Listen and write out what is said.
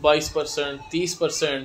22%، 30%،